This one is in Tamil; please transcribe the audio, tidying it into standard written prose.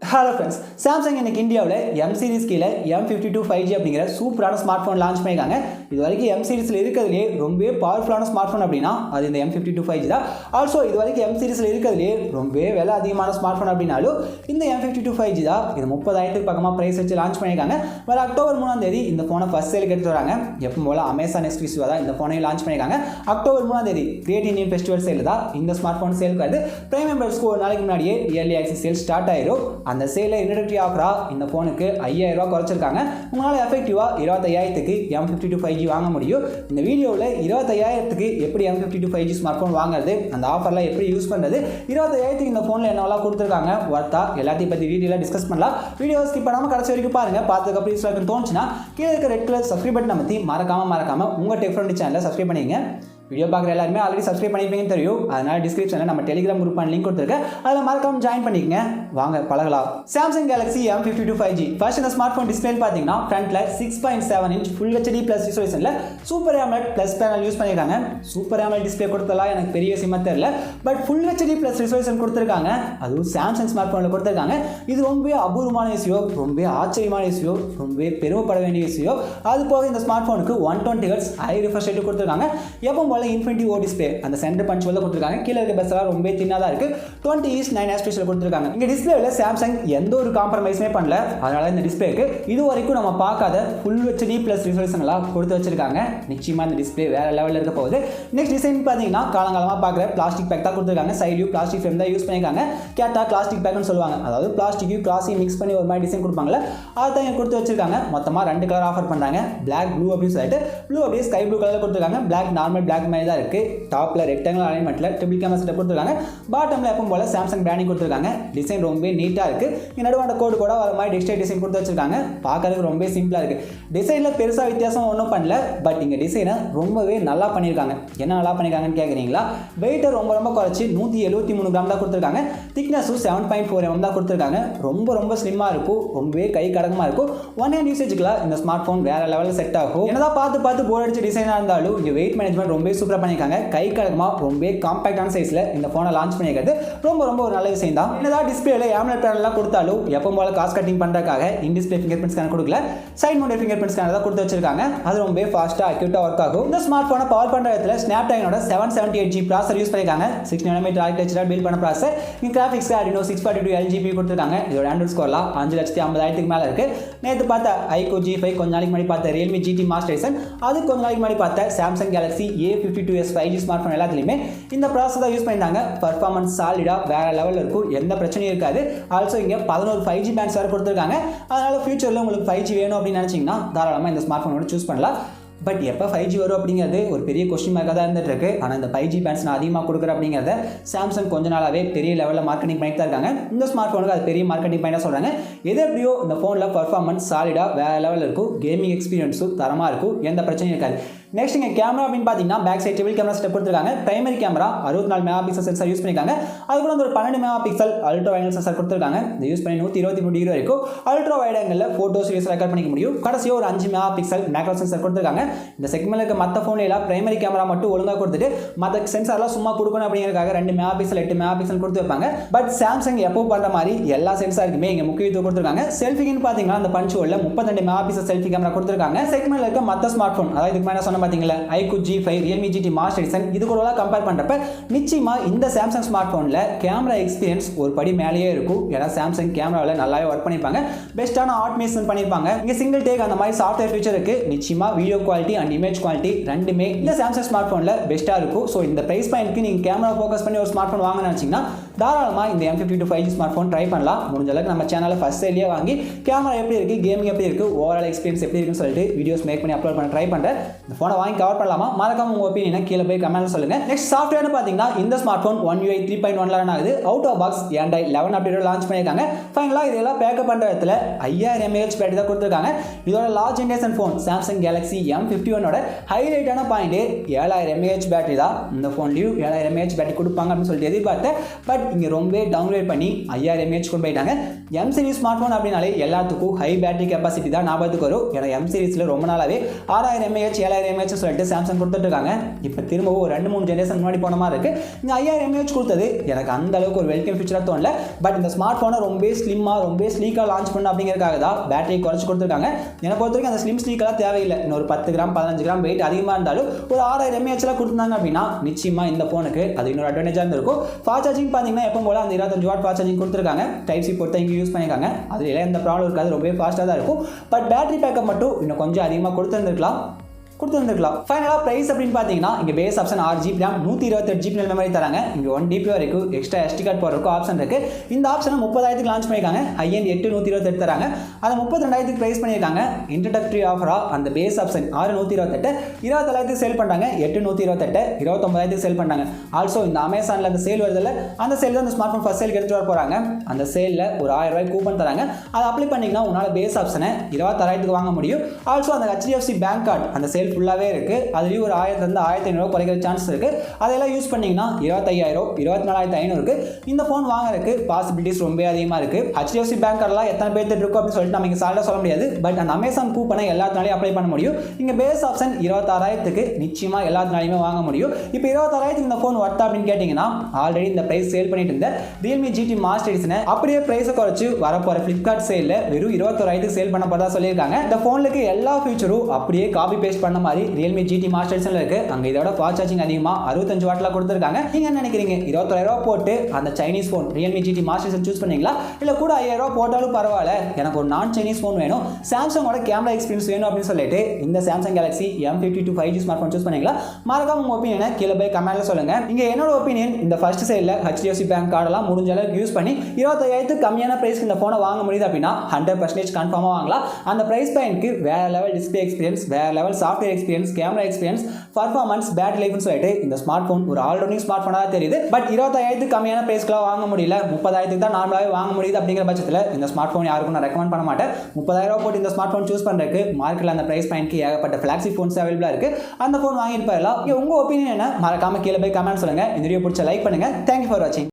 ஹலோ ஃப்ரெண்ட்ஸ், சாம்சங் இன்னைக்கு இந்தியாவில் எம் சீரிஸ் கீழே M52 5G அப்படிங்கிற சூப்பரான ஸ்மார்ட் ஃபோன் லான்ச் பண்ணியிருக்காங்க. இது வரைக்கும் எம் சீரிஸில் இருக்கிறதுலே ரொம்பவே பவர்ஃபுல்லான ஸ்மார்ட் ஃபோன் அப்படின்னா அது இந்த M52 5G தான். ஆல்சோ இது வரைக்கும் எம் சீரிஸில் இருக்கிறதுலே ரொம்பவே விலை அதிகமான ஸ்மார்ட் ஃபோன் அப்படின்னாலும் இந்த M52 5G தான். இது 30,000 பக்கமாக ப்ரைஸ் வச்சு லான்ச் பண்ணியிருக்காங்க. வர அக்டோபர் 3 இந்த ஃபோனை ஃபர்ஸ்ட் சேலுக்கு எடுத்து வராங்க. எப்போ போல அமேசான் எக்ஸ்க்ளூசிவாக தான் இந்த ஃபோனையும் லான்ச் பண்ணியிருக்காங்க. October 3 great Indian festival sale தான் இந்த ஸ்மார்ட் ஃபோன் சேலுக்கு வருது. பிரைம் மெம்பர்ஸ்க்கு ஒரு நாளைக்கு முன்னாடியே இயர்லி ஆக்சஸ் சேல் ஸ்டார்ட் ஆயிரும். அந்த சேலை இன்ட்ரோடக்டரி ஆஃபராக இந்த ஃபோனுக்கு 5,000 ரூபா குறைச்சிருக்காங்க. உங்களால் எஃபெக்டிவாக 25,000க்கு M52 5G வாங்க முடியும். இந்த வீடியோவில் 25,000க்கு எப்படி M52 5G ஸ்மார்ட் ஃபோன் வாங்குறது, அந்த ஆஃபரில் எப்படி யூஸ் பண்ணுறது, 25,000க்கு இந்த ஃபோனில் என்னவெல்லாம் கொடுத்துருக்காங்க ஒர்த்தா எல்லாத்தையும் பற்றி டீட்டெயிலாக டிஸ்கஸ் பண்ணலாம். வீடியோ ஸ்கிப் பண்ணாமல் கடைசி வரைக்கும் பாருங்கள். பார்த்துக்கப்புறம் யூஸ்ஃபுல்லாக இருக்குன்னு தோணுச்சுன்னா கீழே இருக்க ரெட் கலர் சப்ஸ்கிரைப் பட்டன் அமைத்தி மறக்காமல் உங்கள் டெக் ஃப்ரெண்ட் சேனலை சப்ஸ்கிரைப் பண்ணிங்க. வீடியோ பார்க்குற எல்லாருமே ஆல்ரெடி சப்ஸ்கிரைப் பண்ணியிருப்பீங்கன்னு தெரியும். அதனால் டிஸ்கிரிப்ஷனில் நம்ம டெலிகிராம் குரூப்பான லிங்க் கொடுத்துருக்கேன். அதில் மறக்காமல் ஜாயின் பண்ணிக்கங்க. வாங்க பழகலாம். Samsung Galaxy M52 5G first இந்த ஸ்மார்ட் ஃபோன் டிஸ்பிளே பார்த்தீங்கன்னா ஃப்ரண்ட்டில் 6.7 இன்ச் ஃபுல் HD ப்ளஸ் ரிசொல்யூஷனில் super AMOLED plus panel use பண்ணியிருக்காங்க. சூப்பர் AMOLED டிஸ்பிளே கொடுத்தலாம் எனக்கு பெரிய விஷயமாக தெரியல. But full HD plus resolution கொடுத்துருக்காங்க. அதுவும் சாம்சங் ஸ்மார்ட் ஃபோனில் கொடுத்துருக்காங்க. இது ரொம்பவே அபூர்வமான விஷயம், ரொம்பவே ஆச்சரியமான விஷயம், ரொம்பவே பெருமைப்பட வேண்டிய விஷயம். அது போக இந்த ஸ்மார்ட் ஃபோனுக்கு 120 Hz ஹை ரிஃப்ரெஷ் ரேட் கொடுத்துருக்காங்க. எப்போ போல இன்ஃபினிட்டி ஓ டிஸ்பிளே அந்த சென்டர் பஞ்ச் வந்து கொடுத்துருக்காங்க. கீழே இருக்க பஸ்ஸெல்லாம் ரொம்ப தின்னாக தான் இருக்குது. 20:9 ஆஸ்பெக்ட்ல கொடுத்துருக்காங்க. இங்கே டிஸ்பிளேவில் சாம்சங் எந்த ஒரு காம்ப்ரமைஸுமே பண்ணல. அதனால இந்த டிஸ்பிளேக்கு இது வரைக்கும் நம்ம பார்க்காத ஃபுல் HD ப்ளஸ் ரிசொல்யூஷன்லாம் கொடுத்து வச்சிருக்காங்க. நிச்சயமாக இந்த டிஸ்பிளே வேற லெவலில் இருக்க போகுது. நெக்ஸ்ட் டிசைன் பார்த்தீங்கன்னா காலங்காலமாக பார்க்குற பிளாஸ்டிக் பேக் தான் கொடுத்துருக்காங்க. சைட்லையும் பிளாஸ்டிக் ஃப்ரேம் தான் யூஸ் பண்ணியிருக்காங்க. கேட்டா பிளாஸ்டிக் பேக்னு சொல்லுவாங்க. அதாவது பிளாஸ்டிக்கையும் கிளாஸையும் மிக்ஸ் பண்ணி ஒரு மாதிரி டிசைன் கொடுப்பாங்களே, அதுதான் இங்கே கொடுத்து வச்சிருக்காங்க. மொத்தமாக 2 கலர் ஆஃபர் பண்ணுறாங்க. பிளாக் ப்ளூ அப்படின்னு சொல்லிட்டு ப்ளூ அப்படியே ஸ்கை ப்ளூ கலரில் கொடுத்துருக்காங்க. பிளாக் நார்மல் பிளாக் மாதிரி தான் இருக்குது. டாப்ல ரெக்டாங்கிள் அலைன்மெண்ட்ல ட்ரிபிள் கேமரா செட்டப் கொடுத்துருக்காங்க. பாட்டம்ல எப்பவும் போல சாம்சங் பிராண்டிங் கொடுத்துருக்காங்க. டிசைன் ரொம்ப நீட்டா இருக்கு. நடுவாண்ட கோடு கூட வர மாதிரி டெக்ஸ்டைல் டிசைன் கொடுத்து வச்சிருக்காங்க. பார்க்கறதுக்கு ரொம்ப சிம்பிளா இருக்கு. டிசைன்ல பெருசா வித்தியாசம் ஒன்றும் பண்ணல. பட் இங்க டிசைனை ரொம்பவே நல்லா பண்ணியிருக்காங்க. என்ன நல்லா பண்ணியிருக்காங்கன்னு கேட்குறீங்களா? வெயிட்டை ரொம்ப குறைச்சி 173 கிராம் தான் கொடுத்துருக்காங்க. திக்னஸும் 7.4 mm தான் கொடுத்துருக்காங்க. ரொம்ப ஸ்லிம்மா இருக்கும். ரொம்பவே கை கடகமா இருக்கும். ஒன் ஹேண்ட் யூசேஜுக்குலாம் இந்த ஸ்மார்ட் ஃபோன் வேற லெவலில் செட் ஆகும். என்னதான் பார்த்து போர் அடிச்ச டிசைனாக இருந்தாலும் இங்கே வெயிட் மேனேஜ்மெண்ட் ரொம்ப சூப்பராக பண்ணியிருக்காங்க. கை கடகமாக ரொம்ப காம்பாக்டான சைஸில் இந்த ஃபோனை லான்ச் பண்ணியிருக்கிறது ரொம்ப ஒரு நல்ல விஷயம் தான். என்னதான் டிஸ்பிளேல AMOLED பேனல்லாம் கொடுத்தாலும் எப்போ போல காஸ்ட் கட்டிங் பண்ணுறதுக்காக in display fingerprint scanner கொடுக்கல. Side mounted fingerprint scanner தான் கொடுத்து வச்சிருக்காங்க. அது ரொம்ப ஃபாஸ்ட்டாக அக்யூட்டாக ஒர்க் ஆகும். இந்த ஸ்மார்ட் ஃபோனை பவர் பண்ணுற இடத்துல ஸ்னாப்டிராகனோட 778G ப்ராசர் யூஸ் பண்ணியிருக்காங்க. 6 nm ஆர்கிடெக்சராக பில்ட் பண்ண ப்ராசர். இங்கே கிராஃபிக்ஸ்க்கு Adreno 642 LGB கொடுத்துருக்காங்க. இதோட ஆண்ட்ராய்ட் ஸ்கோர்லாம் 5,50,000க்கு மேலே இருக்கு. நேற்று பார்த்த iQOO G5, கொஞ்ச நாளைக்கு முன்னாடி பார்த்த Realme GT Master Edition, அது கொஞ்ச நாளைக்கு முன்னாடி பார்த்த Samsung Galaxy A52s 5G smart phone எல்லாத்துலையுமே இந்த ப்ராசஸ் தான் யூஸ் பண்ணியிருந்தாங்க. பர்ஃபார்மன்ஸ் சாலிடாக வேற லெவலில் இருக்கும். எந்த பிரச்சனையும் இருக்காது. ஆல்சோ இங்கே 11 5G பேண்ட்ஸ் வேறு கொடுத்துருக்காங்க. அதனால் ஃபியூச்சரில் உங்களுக்கு 5G வேணும் அப்படின்னு நினச்சிங்கன்னா தாராளமாக இந்த ஸ்மார்ட் ஃபோனோட சூஸ் பண்ணலாம். பட் எப்போ 5G வரும் அப்படிங்கிறது ஒரு பெரிய கொஸ்டின் மார்க்காக தான் இருந்துட்டு இருக்கு. ஆனால் இந்த 5G பேண்ட்ஸ் நான் அதிகமாக கொடுக்குறேன் அப்படிங்கிறத சாம்சங் கொஞ்ச நாளாகவே பெரிய லெவலில் மார்க்கெட்டிங் பண்ணிட்டு தான் இருக்காங்க. இந்த ஸ்மார்ட் ஃபோனுக்கு அது பெரிய மார்க்கெட்டிங் பண்ணிட்டு சொல்கிறாங்க. எது எப்படியோ இந்த ஃபோனில் பர்ஃபார்மன்ஸ் சாலிடாக வேற லெவலில் இருக்கும். கேமிங் எக்ஸ்பீரியன்ஸும் தரமாக இருக்கும். எந்த பிரச்சனையும் இருக்காது. நெக்ஸ்ட் இங்கே கேமரா அப்படின்னு பார்த்தீங்கன்னா back side triple camera setup கொடுத்துருக்காங்க. Primary camera 64 megapixel sensor use பண்ணியிருக்காங்க. அது கூட ஒரு 12 மெகாபிக்சல் அல்ட்ரா வைட் சென்சார் கொடுத்துருக்காங்க. இது யூஸ் பண்ணி 123 டிகிரி வரைக்கும் அல்ட்ரா வைட் ஆங்கிளில் ஃபோட்டோஸ் வீடியோஸ் ரெக்கார்ட் பண்ணிக்க முடியும். கடைசியாக ஒரு 5 மெகாபிக்சல் மேக்ரோ சென்சார் கொடுத்துருக்காங்க. இந்த செக்மெண்ட்ல இருக்க மற்ற ஃபோன்லாம் பிரைமரி கேமரா மட்டும் ஒழுங்காக கொடுத்துட்டு மற்ற சென்சார்லாம் சும்மா கொடுக்கணும் அப்படிங்கிறதுக்காக 2 மெகாபிக்சல் 8 மெகாபிக்சல் கொடுத்து வைப்பாங்க. பட் சாம்சங் எப்போ பண்ணுற மாதிரி எல்லா சென்சாருக்குமே இங்கே முக்கியத்துவம் கொடுத்துருக்காங்க. செல்ஃபின்னு பார்த்தீங்கன்னா அந்த பஞ்ச் ஹோல்ல 32 மெகாபிக்சல் செல்ஃபி கேமரா கொடுத்துருக்காங்க. செக்மெண்ட்ல இருக்க மற்ற ஸ்மார்ட் ஃபோன், அதாவது இதுக்கு மேலே சொன்ன பார்த்தீங்களா iQOO G5, Realme GT Master Edition, இது கூட கம்பேர் பண்ணுறப்ப நிச்சயமா இந்த சாம்சங் ஸ்மார்ட் ஃபோனில் கேமரா எக்ஸ்பீரியன்ஸ் ஒரு படி மேலேயே இருக்கும். ஏன்னா சாம்சங் கேமராவில் நல்லாவே ஒர்க் பண்ணியிருப்பாங்க. பெஸ்ட்டான ஆட்டோமேஷன் பண்ணியிருப்பாங்க. இங்கே சிங்கிள் டேக் அந்த மாதிரி சாஃப்ட்வேர் ஃபீச்சர் இருக்கு. நிச்சயமா video quality and image quality ரெண்டுமே இந்த சாம்சங் ஸ்மார்ட் ஃபோனில் பெஸ்ட்டாக இருக்கும். ஸோ இந்த ப்ரைஸ் பாயிண்ட்க்கு நீங்கள் கேமரா ஃபோக்கஸ் பண்ணி ஒரு ஸ்மார்ட் ஃபோன் வாங்க நினச்சிங்கன்னா தாராளமாக இந்த M52 5G smart phone try பண்ணலாம். முடிஞ்ச அளவுக்கு நம்ம சேனலில் ஃபர்ஸ்ட் சேல்லேயே வாங்கி கேமரா எப்படி இருக்குது, கேமிங் எப்படி இருக்குது, ஓவரால் எக்ஸ்பீரியன்ஸ் எப்படி இருக்குன்னு சொல்லிட்டு வீடியோஸ் மேக் பண்ணி அப்லோட் பண்ண ட்ரை பண்ணுறேன். இந்த ஃபோனை வாங்கி கவர் பண்ணலாமா? மறக்காம உங்கள் ஒப்பீனியனை கீழே போய் கமெண்ட்ல சொல்லுங்க. நெக்ஸ்ட் சாஃப்ட்வேர்னு பார்த்தீங்கன்னா இந்த smart phone One UI 3.1 run ஆகுது. Out of box Android 11 update launch பண்ணியிருக்காங்க. ஃபைனலாக இதெல்லாம் பேக்கப் பண்ணுற இடத்துல 5000 mAh பேட்டரி தான் கொடுத்துருக்காங்க. இதோட large generation phone Samsung Galaxy M51ஓட ஹைலைட்டான பாயிண்ட் 7000 mAh பேட்டரி தான். இந்த ஃபோன்லையும் 7000 mAh பேட்டரி கொடுப்பாங்க அப்படின்னு சொல்லிட்டு எதிர்பார்த்தேன். பட் இங்கே ரொம்ப டவுன்கிரேட் பண்ணி 5000 mAh கொண்டு போயிட்டாங்க. எம் சீரிஸ் ஸ்மார்ட் ஃபோன் அப்படின்னாலே எல்லாத்துக்கும் ஹை பேட்டரி கெப்பாசிட்டி தான் ஞாபகத்துக்கு வரும். ஏன்னா எம் சீரிஸில் ரொம்ப நாளாவே 6000 mAh 7000 mAh சொல்லிட்டு சாம்சங் கொடுத்துட்ருக்காங்க. இப்போ திரும்பவும் ஒரு 2-3 ஜெனரேஷன் முன்னாடி போன மாதிரி இருக்குது. இங்கே 5000 mAh கொடுத்தது எனக்கு அந்த அளவுக்கு ஒரு வெல்கம் ஃபீச்சராக தோணல. பட் இந்த ஸ்மார்ட் ஃபோனை ரொம்ப ஸ்லிம்மாக ரொம்ப ஸ்லீக்காக லான்ச் பண்ண அப்படிங்கிறதுக்காக தான் பேட்டரி குறைச்சி கொடுத்துருக்காங்க. என்னை பொறுத்த வரைக்கும் அந்த ஸ்லிம் ஸ்லீக்கெல்லாம் தேவையில்லை. இன்னொரு 10 கிராம் 15 கிராம் வெயிட் அதிகமாக இருந்தாலும் ஒரு 6000 mAh கொடுத்துருந்தாங்க அப்படின்னா நிச்சயமாக இந்த ஃபோனுக்கு அது இன்னொரு அட்வான்டேஜாக இருந்திருக்கும். ஃபாஸ்ட் சார்ஜிங் பார்த்தீங்கன்னா எப்போ போல அந்த 25 வாட் ஃபாஸ்ட் சார்ஜிங் கொடுத்துருக்காங்க. டைப் சி போட்டு இங்கே யூஸ் பண்ணியிருக்காங்க. அதில் எந்த ப்ராப்ளம் இருக்காது, ரொம்ப ஃபாஸ்ட்டாக தான் இருக்கும். பட் பேட்டரி பேக்கப் மட்டும் இன்னும் கொஞ்சம் அதிகமாக கொடுத்துருந்துருக்கலாம். ஃபைனலாக ப்ரைஸ் அப்படின்னு பார்த்தீங்கன்னா இங்கே base option 6GB RAM 128GB memory தராங்க. இங்கே 1 TB வரைக்கும் எக்ஸ்ட்ரா SD கார்டு போடுறதுக்கு ஆப்ஷன் இருக்குது. இந்த ஆப்ஷனை 30,000 லான்ச் பண்ணியிருக்காங்க. ஹை-எண்ட் 8,128 தராங்க. அதை 32,000 ப்ரைஸ் பண்ணியிருக்காங்க. இன்ட்ரோடக்டரி ஆஃபராக அந்த பேஸ் ஆப்ஷன் 6,128 27,000 சேல் பண்ணுறாங்க. 8,128 29,000 சேல் பண்ணுறாங்க. ஆல்சோ இந்த அமேசானில் அந்த சேல் வருதில்ல, அந்த சேல் தான் இந்த ஸ்மார்ட் ஃபோன் ஃபஸ்ட் சேலுக்கு எடுத்துகிட்டு வர போகிறாங்க. அந்த சேலில் ஒரு 1000 ரூபாய் கூப்பன் தராங்க. அதை அப்ளை பண்ணிங்கன்னா உன்னால் பேஸ் ஆப்ஷனை 26,000 வாங்க முடியும். ஆல்சோ அந்த HDFC பேங்க் கார்டு அந்த சேல் ஃபுல்லாகவே இருக்குது. அதுலேயும் ஒரு 1000 1500 குறைக்கிற சான்ஸ் இருக்குது. அதெல்லாம் யூஸ் பண்ணிங்கன்னா 25,000 24,500 இந்த ஃபோன் வாங்குறதுக்கு பாசிபிலிட்டிஸ் ரொம்ப அதிகமாக இருக்குது. HDFC பேங்க் கார்டெலாம் எத்தனை பேர் இருக்கும் அப்படின்னு சொல்லிட்டு நம்ம இங்கே சால்ட்டாக சொல்ல முடியாது. பட் அந்த அமேசான் கூப்பனை எல்லாத்தினாலையும் அப்ளை பண்ண முடியும். இங்கே பேஸ் ஆப்ஷன் 26,000 நிச்சயமாக எல்லாத்தினாலையுமே வாங்க முடியும். இப்போ 26,000 இந்த ஃபோன் ஒர்த்தா அப்படின்னு கேட்டிங்கன்னா ஆல்ரெடி இந்த ப்ரைஸ் சேல் பண்ணிட்டு இருந்த Realme GT மாஸ்டர் எடிஷனை அப்படியே ப்ரைஸை குறைச்சி வரப்போகிற Flipkart சேலில் வெறும் 21,000 சேல் பண்ண போகிறதா சொல்லியிருக்காங்க. இந்த ஃபோனுக்கு எல்லா ஃபீச்சரும் அப்படியே காப்பி பேஸ்ட் பண்ண மாதிரி Realme GT மாஸ்டர் எடிஷனில் இருக்குது. அங்கே இதோட ஃபாஸ்ட் சார்ஜிங் அதிகமாக 65 வாட்டில் கொடுத்துருக்காங்க. நீங்கள் என்ன நினைக்கிறீங்க? 21,000 போட்டு அந்த Chinese phone Realme GT master edition choose பண்ணீங்களா? இல்லை கூட 5,000 போட்டாலும் பரவாயில்ல, எனக்கு ஒரு நான் சைனீஸ் ஃபோன் வேணும், சாம்சங்கோட கேமரா எக்ஸ்பீரியன்ஸ் வேணும் அப்படின்னு சொல்லிட்டு இந்த Samsung Galaxy M52 5G smart phone choose பண்ணீங்களா? மறக்காம உங்கள் ஒப்பீனியனை கீழே போய் கமெண்ட்ல சொல்லுங்கள். இங்கே என்னோட ஒப்பீனியன் இந்த ஃபர்ஸ்ட் சைடில் HDFC பேங்க் கார்டெல்லாம் முடிஞ்ச அளவுக்கு யூஸ் பண்ணி 25,000 கம்மியான ப்ரைஸ்க்கு இந்த ஃபோனை வாங்க முடியுது அப்படின்னா 100% கன்ஃபார்மாக வாங்கலாம். அந்த ப்ரைஸ் பாயிண்ட்க்கு வேற லெவல் டிஸ்பிளே எக்ஸ்பீரியன்ஸ், வேற level software experience, camera experience, performance, battery லைஃப்னு சொல்லிட்டு இந்த ஸ்மார்ட் ஃபோன் ஒரு ஆல்ரவுண்டிங் ஸ்மார்ட் ஃபோனாக தெரியுது. பட் 25,000 கம்மியான ப்ரைஸ்க்குலாம் வாங்க முடியல, 30,000 தான் நார்மலாகவே வாங்க முடியுது. அப்படிங்கிற பட்சத்தில் இந்த ஸ்மார்ட் ஃபோன் யாருக்கும் நான் ரெக்கமெண்ட் பண்ண மாட்டேன். 30,000 போட்டு இந்த ஸ்மார்ட் ஃபோன் சூஸ் பண்ணுறதுக்கு மார்க்கெட்டில் அந்த ப்ரைஸ் பாயிண்ட்க்கு ஏகப்பட்ட ஃபிளாக்ஷிப் ஃபோன்ஸ் அவைலபிளாக இருக்குது. அந்த ஃபோன் வாங்கிட்டு போயிடலாம். உங்கள் ஒப்பீனியன் என்ன? மறக்காம கீழே போய் கமெண்ட் சொல்லுங்கள். இந்த வீடியோ பிடிச்ச லைக் பண்ணுங்கள். தேங்க்யூ ஃபார் வாட்சிங்.